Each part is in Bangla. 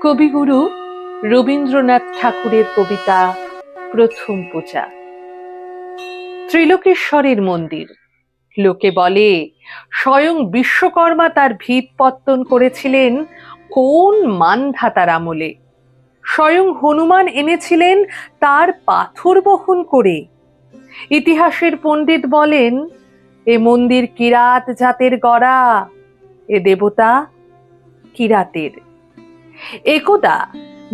কবিগুরু রবীন্দ্রনাথ ঠাকুরের কবিতা প্রথম পূজা। ত্রিলোকেশ্বরের মন্দির। লোকে বলে স্বয়ং বিশ্বকর্মা তার ভিত পত্তন করেছিলেন কোন মানধাতার আমলে। স্বয়ং হনুমান এনেছিলেন তার পাথর বহন করে। ইতিহাসের পণ্ডিত বলেন এ মন্দির কিরাত জাতের গড়া, এ দেবতা কিরাতের। একদা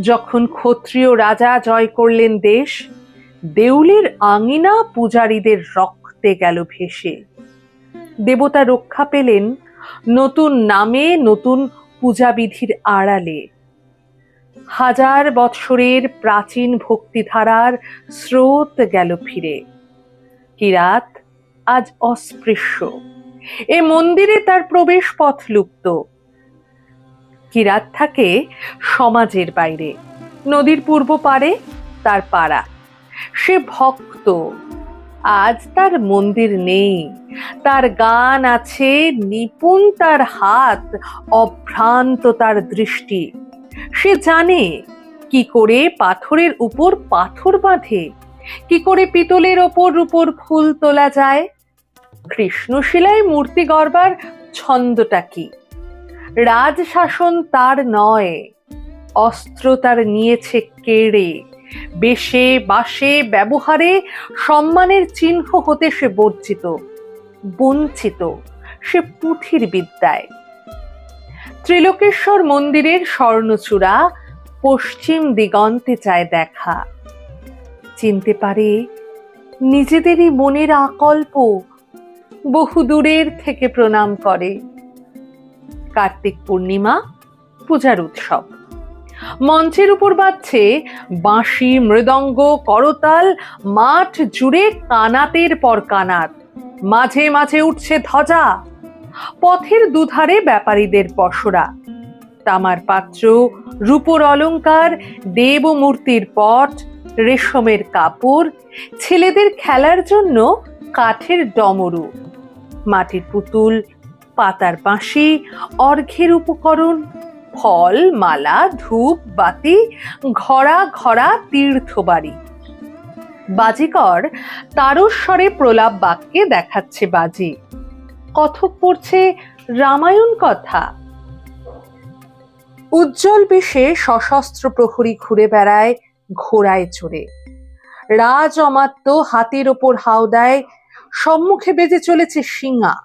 যখন ক্ষত্রিয় রাজা জয় করলেন দেশ, দেউলের আঙিনা পূজারীদের রক্তে গেল ভেসে। দেবতা রক্ষা পেলেন নতুন নামে, নতুন পূজাবিধির আড়ালে। হাজার বৎসরের প্রাচীন ভক্তিধারার স্রোত গেল ফিরে। কিরাত আজ অস্পৃশ্য, এ মন্দিরে তার প্রবেশ পথ লুপ্ত। কিরাত থাকে সমাজের বাইরে, নদীর পূর্ব পারে তার পাড়া। সে ভক্ত, আজ তার মন্দির নেই। তার গান আছে, নিপুণ তার হাত, অভ্রান্ত তার দৃষ্টি। সে জানে কি করে পাথরের উপর পাথর বাঁধে, কি করে পিতলের ওপর রূপোর ফুল তোলা যায়, কৃষ্ণশিলায় মূর্তি গড়বার ছন্দটা কি। রাজশাসন তার নয়, অস্ত্র তার নিয়েছে কেড়ে। বেশে বাসে ব্যবহারে সম্মানের চিহ্ন হতে সে বঞ্চিত, সে পুঁথির বিদ্যায়। ত্রিলোকেশ্বর মন্দিরের স্বর্ণচূড়া পশ্চিম দিগন্তে চায় দেখা। চিনতে পারে নিজেদেরই মনের আকল্প, বহু দূরের থেকে প্রণাম করে। কার্তিক পূর্ণিমা, পূজার উৎসব। মঞ্চের উপর বাজছে বাঁশি, মৃদঙ্গ, করতাল। মাঠ জুড়ে কানাতের পর কানাত, মাঝে মাঝে উঠছে ধ্বজা। পথের দুধারে ব্যাপারীদের পসরা। তামার পাত্র, রূপোর অলংকার, দেব মূর্তির পট, রেশমের কাপড়, ছেলেদের খেলার জন্য কাঠের ডমরু, মাটির পুতুল, পাতার বাঁশি, অর্ঘ্যের উপকরণ, ফল, মালা, ধূপ, বাতি, ঘরা ঘরা তীর্থবাড়ি। বাজিকর তারস্বরে প্রলাপ বাক্যে দেখাচ্ছে বাজি। কথক পড়ছে রামায়ণ কথা। উজ্জ্বল বেশে সশস্ত্র প্রহরী ঘুরে বেড়ায় ঘোড়ায় চড়ে। রাজ অমাত্য হাতির ওপর হাওদায়, সম্মুখে বেজে চলেছে শিঙা।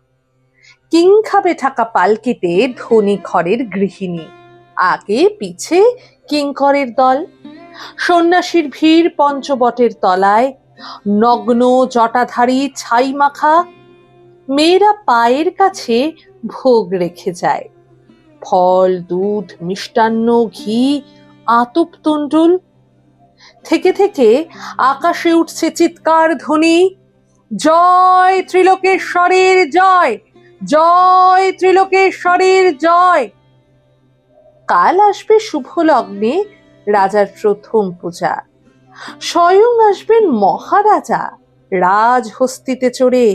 কিংখাবে ঠাকা পালকিতে ধনী ঘরের গৃহিণী, আগে পিছে কিঙ্করের দল। সন্ন্যাসীর ভিড় পঞ্চবটের তলায়, নগ্ন জটাধারী ছাই মাখা। মেয়েরা পায়ের কাছে ভোগ রেখে যায়, ফল, দুধ, মিষ্টান্ন, ঘি, আতপ তণ্ডুল। থেকে থেকে আকাশে উঠছে চিৎকার ধ্বনি, জয় ত্রিলোকেশ্বরের জয়, জয় ত্রিলোকেশ্বরের জয়। কাল আসবে শুভ লগ্নে রাজার প্রথম পূজা। স্বয়ং আসবেন মহারাজা রাজহস্তিতে চড়ে।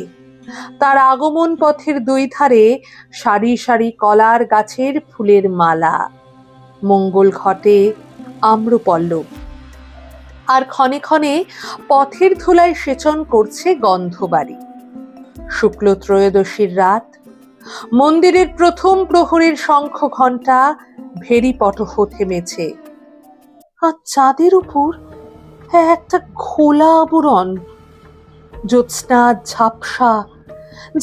তার আগমন পথের দুই ধারে সারি সারি কলার গাছের ফুলের মালা, মঙ্গল ঘটে আম্রপল্লব। আর ক্ষণে ক্ষণে পথের ধুলায় সেচন করছে গন্ধবাড়ি। শুক্ল ত্রয়োদশীর রাত, মন্দিরের প্রথম প্রহরের শঙ্খ ঘণ্টা ভেরি পটহ থেমেছে। আর চাঁদের উপর একটা ঘোলা আবরণ, জ্যোৎস্না ঝাপসা,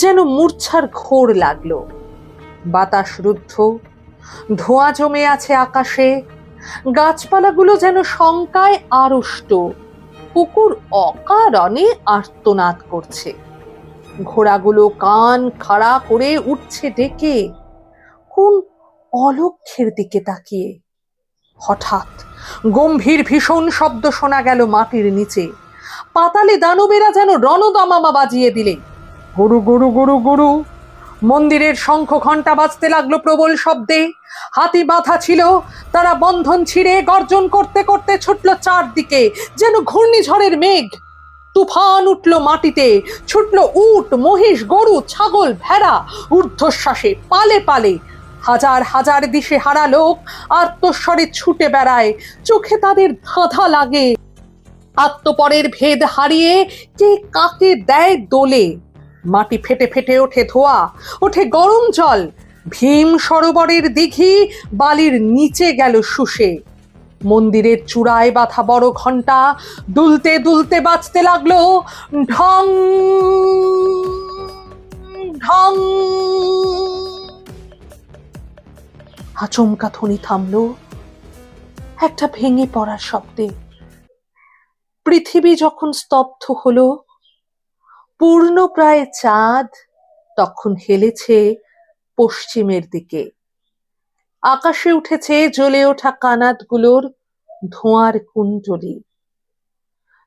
যেন মূর্ছার ঘোর লাগলো। বাতাস রুদ্ধ, ধোঁয়া জমে আছে আকাশে। গাছপালাগুলো যেন শঙ্কায় আড়ষ্ট। কুকুর অকারণে আর্তনাদ করছে। ঘোড়াগুলো কান খাড়া করে উঠছে ডেকে, কোন অলক্ষ্যের দিকে তাকিয়ে। হঠাৎ গম্ভীর ভীষণ শব্দ শোনা গেল মাটির নিচে। পাতালে দানবেরা যেন রণদামামা বাজিয়ে দিলে। গরু গরু গরু গরু। মন্দিরের শঙ্খ ঘণ্টা বাজতে লাগলো প্রবল শব্দে। হাতি বাঁধা ছিল, তারা বন্ধন ছিঁড়ে গর্জন করতে করতে ছুটল চারদিকে, যেন ঘূর্ণিঝড়ের মেঘ। তুফান উঠল মাটিতে, ছুটল উট, মহিষ, গরু, ছাগল, ভেড়া, ঊর্ধ্বশ্বাসে পালে পালে। হাজার হাজার দিশে হারা লোক আত্মস্বরে ছুটে বেড়ায়, চোখে তাদের ধাঁধা লাগে। আত্মপরের ভেদ হারিয়ে কে কাকে দেয় দোলে। মাটি ফেটে ফেটে ওঠে ধোয়া, ওঠে গরম জল। ভীম সরোবরের দিঘি বালির নিচে গেল শুষে। মন্দিরের চূড়ায় বাঁধা বড় ঘণ্টা দুলতে দুলতে বাজতে লাগলো, ঢং ঢং। আচমকা ধ্বনি থামলো একটা ভেঙে পড়ার শব্দে। পৃথিবী যখন স্তব্ধ হলো, পূর্ণ প্রায় চাঁদ তখন হেলেছে পশ্চিমের দিকে। আকাশে উঠেছে জ্বলে ওঠা কানাতগুলোর ধোঁয়ার কুণ্ডলী।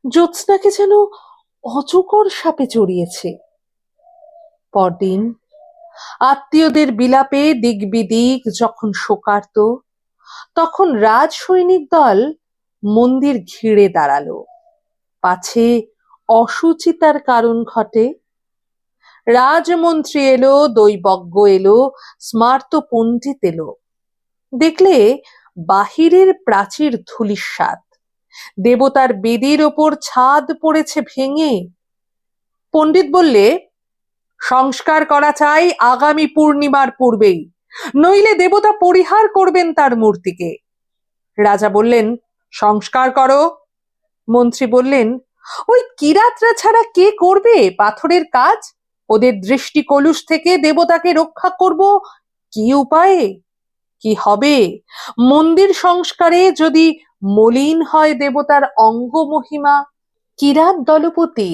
জ্যোৎস্নাকে যেন অজগর সাপে জড়িয়েছে। পরদিন আত্মীয়দের বিলাপে দিক বিদিক যখন শোকার্ত, তখন রাজ সৈনিক দল মন্দির ঘিরে দাঁড়ালো, পাছে অসুচিতার কারণ ঘটে। রাজমন্ত্রী এলো, দৈবজ্ঞ এলো, স্মার্ত পণ্ডিত এলো। দেখলে বাহিরের প্রাচীর ধূলিসাৎ, দেবতার বেদির ওপর ছাদ পড়েছে ভেঙে। পণ্ডিত বললে, সংস্কার করা চাই আগামী পূর্ণিমার পূর্বেই, নইলে দেবতা পরিহার করবেন তার মূর্তিকে। রাজা বললেন, সংস্কার করো। মন্ত্রী বললেন, ওই কিরাতরা ছাড়া কে করবে পাথরের কাজ? ওদের দৃষ্টি কলুষ থেকে দেবতাকে রক্ষা করব কি উপায়ে? কি হবে মন্দির সংস্কারে যদি মলিন হয় দেবতার অঙ্গ মহিমা? কিরাত দলপতি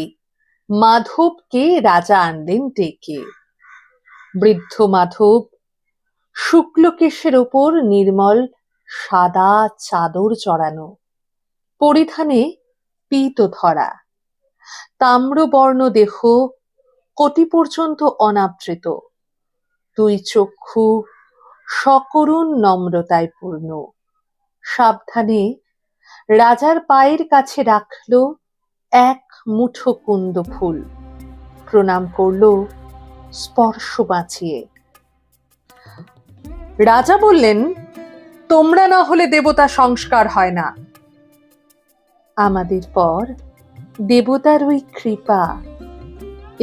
মাধবকে রাজা আনলেন ডেকে। বৃদ্ধ মাধব শুক্লকেশের ওপর নির্মল সাদা চাদর চড়ানো, পরিধানে পীত ধরা, তাম্রবর্ণ দেহ কটি পর্যন্ত অনাবৃত, দুই চক্ষু সকরুণ নম্রতায় পূর্ণ। সাবধানে রাজার পায়ের কাছে রাখল এক মুঠো কুন্দ ফুল, প্রণাম করল স্পর্শ বাঁচিয়ে। রাজা বললেন, তোমরা না হলে দেবতা সংস্কার হয় না। আমাদের পর দেবতার ওই কৃপা,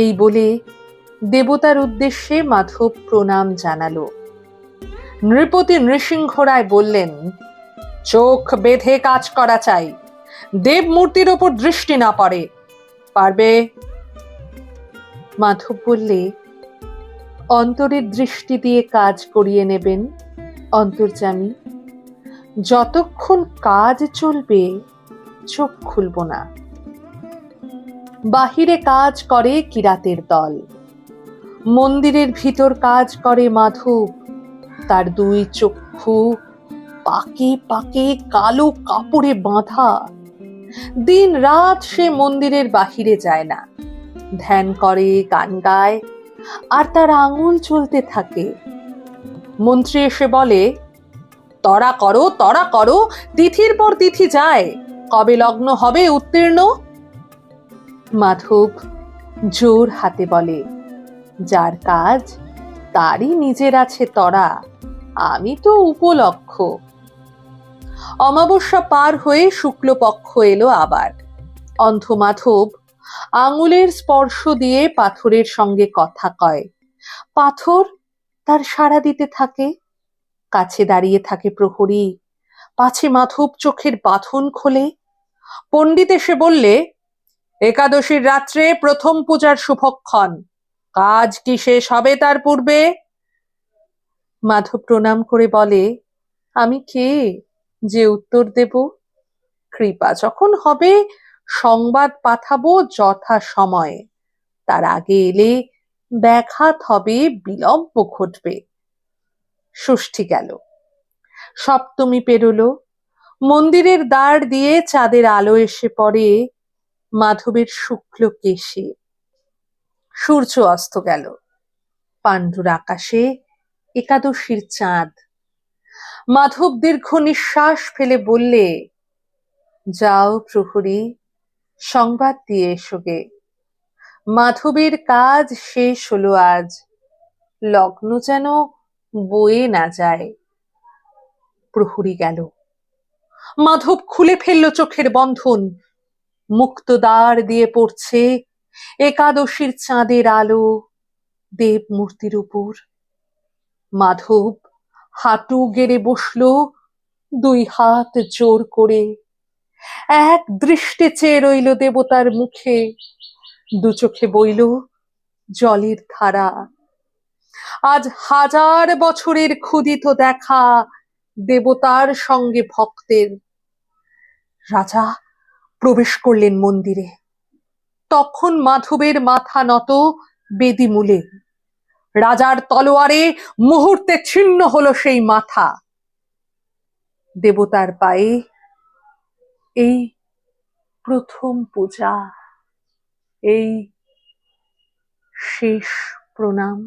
এই বলে দেবতার উদ্দেশ্যে মাধব প্রণাম জানালো। নৃপতি নৃসিংহ রায় বললেন, চোখ বেঁধে কাজ করা চাই, দেব মূর্তির ওপর দৃষ্টি না পড়ে। পারবে? মাধব বললে, অন্তরের দৃষ্টি দিয়ে কাজ করিয়ে নেবেন অন্তর্যামী। যতক্ষণ কাজ চলবে চোখ খুলব না। বাহিরে কাজ করে কিরাতের দল, মন্দিরের ভিতর কাজ করে মাধব। তার দুই চক্ষু পাকে পাকে কালো কাপড়ে বাঁধা। দিন রাত সে মন্দিরের বাহিরে যায় না, ধ্যান করে, গান গায়, আর তার আঙুল চলতে থাকে। মন্ত্রী এসে বলে, তরা করো, তরা করো, তিথির পর তিথি যায়, কবে লগ্ন হবে উত্তীর্ণ? মাধব জোর হাতে বলে, যার কাজ তারই নিজের আছে তরা, আমি তো উপলক্ষ। অমাবস্যা পার হয়ে শুক্লপক্ষ এলো আবার। অন্ধ মাধব আঙুলের স্পর্শ দিয়ে পাথরের সঙ্গে কথা কয়। পাথর তার সাড়া দিতে থাকে। কাছে দাঁড়িয়ে থাকে প্রহরী, পাছে মাধব চোখের বাঁধন খোলে। পণ্ডিত এসে বললে, একাদশীর রাত্রে প্রথম পূজার শুভক্ষণ, কাজ কি শেষ হবে তার পূর্বে? মাধব প্রণাম করে বলে, আমি কে যে উত্তর দেব? কৃপা যখন হবে সংবাদ পাঠাবো যথা সময়ে, তার আগে এলে ব্যাঘাত হবে, বিলম্ব ঘটবে। ষষ্ঠী গেল, সপ্তমী পেরোলো, মন্দিরের দ্বার দিয়ে চাঁদের আলো এসে পড়ে মাধবের শুক্ল কেশে। সূর্য অস্ত গেল, পাণ্ডুর আকাশে একাদশীর চাঁদ। মাধব দীর্ঘ নিঃশ্বাস ফেলে বললে, যাও প্রহরী, সংবাদ দিয়ে এসোগে। মাধবের কাজ শেষ হলো আজ, লগ্ন যেন বয়ে না যায়। প্রহরী গেল। মাধব খুলে ফেলল চোখের বন্ধন। মুক্তদ্বার দিয়ে পড়ছে একাদশীর চাঁদের আলো দেব মূর্তির উপর। মাধব হাঁটু গেড়ে বসল, দুই হাত জোর করে। এক দৃষ্টে চেয়ে রইল দেবতার মুখে। দু চোখে বইল জলের ধারা। আজ 1000 বছরের ক্ষুদিত দেখা দেবতার সঙ্গে ভক্তের। রাজা প্রবেশ করলেন মন্দিরে। তখন মাধবের মাথা নত বেদি মূলে। রাজার তলোয়ারে মুহূর্তে ছিন্ন হলো সেই মাথা। দেবতার পায়ে এই প্রথম পূজা, এই শেষ প্রণাম।